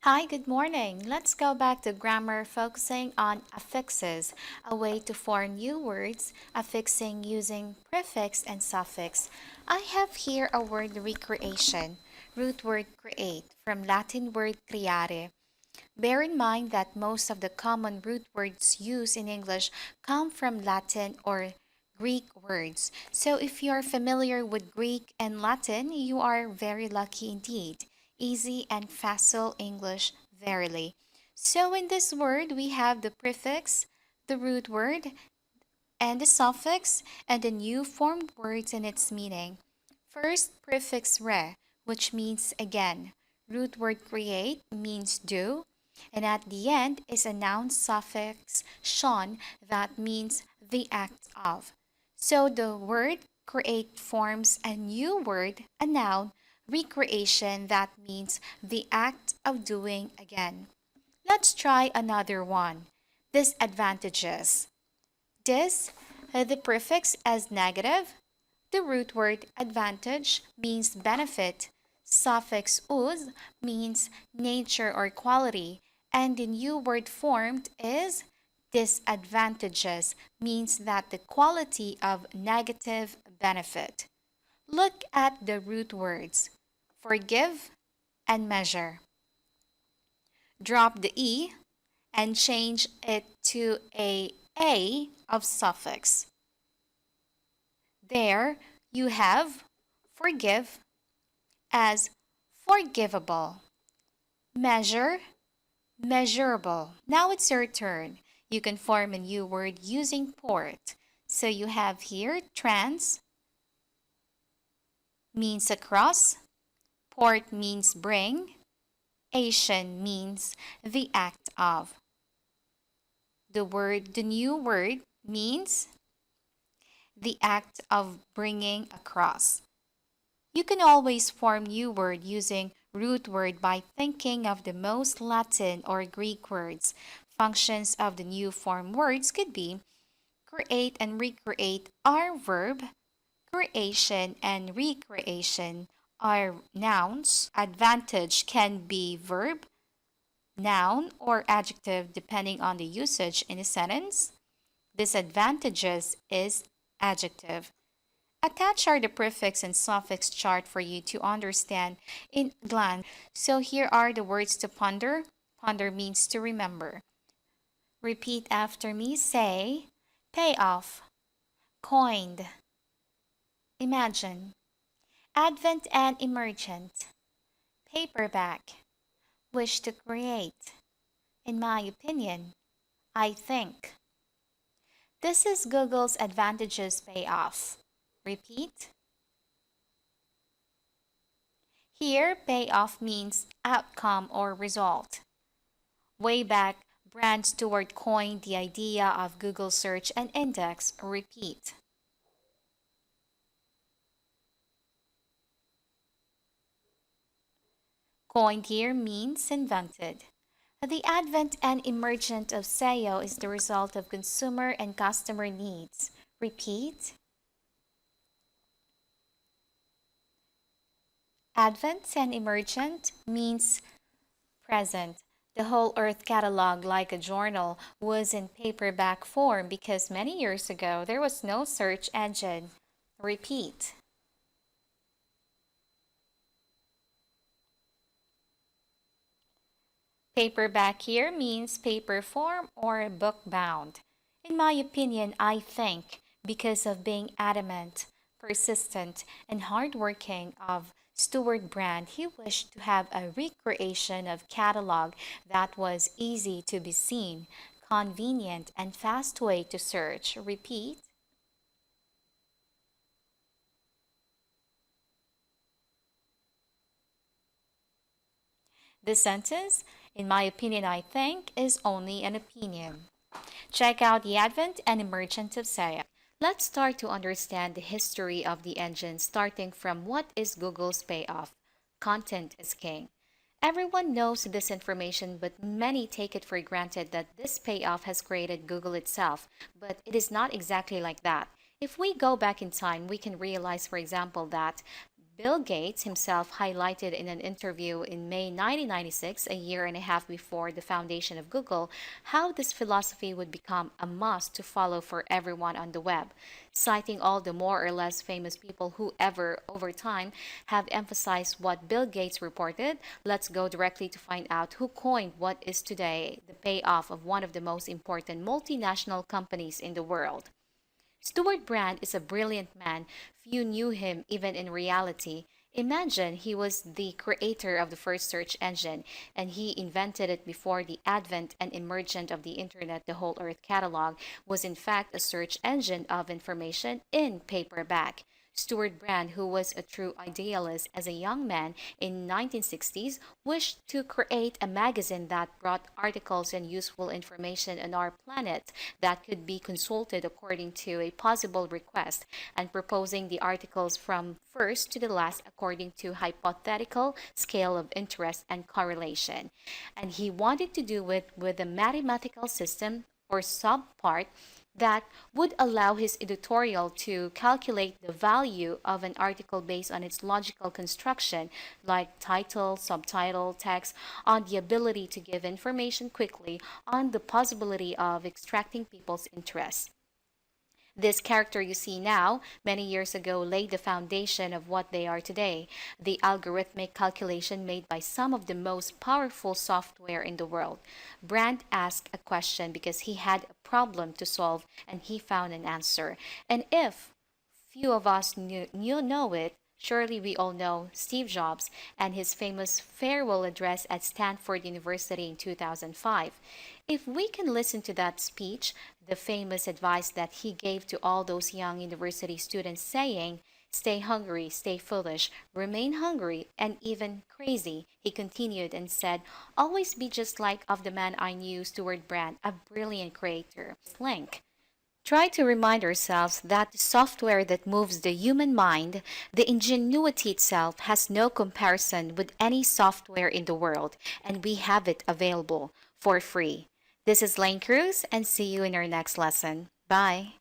Hi, good morning. Let's go back to grammar focusing on affixes, a way to form new words, affixing using prefix and suffix. I have here a word recreation, root word create, from Latin word creare. Bear in mind that most of the common root words used in English come from Latin or Greek words. So if you are familiar with Greek and Latin, you are very lucky indeed. Easy and facile English, verily. So in this word, we have the prefix, the root word, and the suffix, and the new formed words and its meaning. First, prefix re, which means again. Root word create means do, and at the end is a noun suffix shon that means the act of. So the word create forms a new word, a noun, recreation that means the act of doing again. Let's try another one. Disadvantages. Dis, the prefix as negative. The root word advantage means benefit. Suffix us means nature or quality. And the new word formed is disadvantages, means that the quality of negative benefit. Look at the root words forgive and measure. Drop the E and change it to a of suffix. There you have forgive as forgivable, measure, measurable. Now it's your turn. You can form a new word using port. So you have here trans means across, port means bring, Asian means the act of. The new word means the act of bringing across. You can always form new word using root word by thinking of the most Latin or Greek words. Functions of the new form words could be create and recreate are verb, creation and recreation are nouns. Advantage can be verb, noun, or adjective depending on the usage in a sentence. Disadvantages is adjective. Attached are the prefix and suffix chart for you to understand in a glance. So here are the words to ponder. Ponder means to remember. Repeat after me. Say, payoff, coined, imagine, advent and emergent, paperback, wish to create, in my opinion, I think. This is Google's advantages payoff. Repeat. Here, payoff means outcome or result. Way back, Brand Stewart coined the idea of Google search and index. Repeat. Coined here means invented. The advent and emergence of SEO is the result of consumer and customer needs. Repeat. Advent and emergent means present. The whole Earth catalog, like a journal, was in paperback form because many years ago there was no search engine. Repeat. Paperback here means paper form or book bound. In my opinion, I think because of being adamant, persistent, and hardworking of Stewart Brand, he wished to have a recreation of catalog that was easy to be seen, convenient, and fast way to search. Repeat. This sentence, in my opinion, I think, is only an opinion. Check out the advent and emergence of SEO. Let's start to understand the history of the engine, starting from what is Google's payoff. Content is king. Everyone knows this information, but many take it for granted that this payoff has created Google itself, but it is not exactly like that. If we go back in time, we can realize, for example, that Bill Gates himself highlighted in an interview in May 1996, a year and a half before the foundation of Google, how this philosophy would become a must to follow for everyone on the web, citing all the more or less famous people who ever, over time, have emphasized what Bill Gates reported. Let's go directly to find out who coined what is today the payoff of one of the most important multinational companies in the world. Stuart Brand is a brilliant man. Few knew him even in reality. Imagine he was the creator of the first search engine, and he invented it before the advent and emergence of the internet. The whole Earth catalog was in fact a search engine of information in paperback. Stuart Brand, who was a true idealist as a young man in 1960s, wished to create a magazine that brought articles and useful information on our planet that could be consulted according to a possible request, and proposing the articles from first to the last according to hypothetical scale of interest and correlation. And he wanted to do it with a mathematical system or subpart that would allow his editorial to calculate the value of an article based on its logical construction, like title, subtitle, text, on the ability to give information quickly, on the possibility of extracting people's interest. This character you see now, many years ago, laid the foundation of what they are today. The algorithmic calculation made by some of the most powerful software in the world. Brand asked a question because he had a problem to solve and he found an answer. And if few of us know it, surely we all know Steve Jobs and his famous farewell address at Stanford University in 2005. If we can listen to that speech, the famous advice that he gave to all those young university students saying, stay hungry, stay foolish, remain hungry, and even crazy, he continued and said, always be just like of the man I knew, Stuart Brand, a brilliant creator. Link. Try to remind ourselves that the software that moves the human mind, the ingenuity itself, has no comparison with any software in the world, and we have it available for free. This is Lane Cruz, and see you in our next lesson. Bye.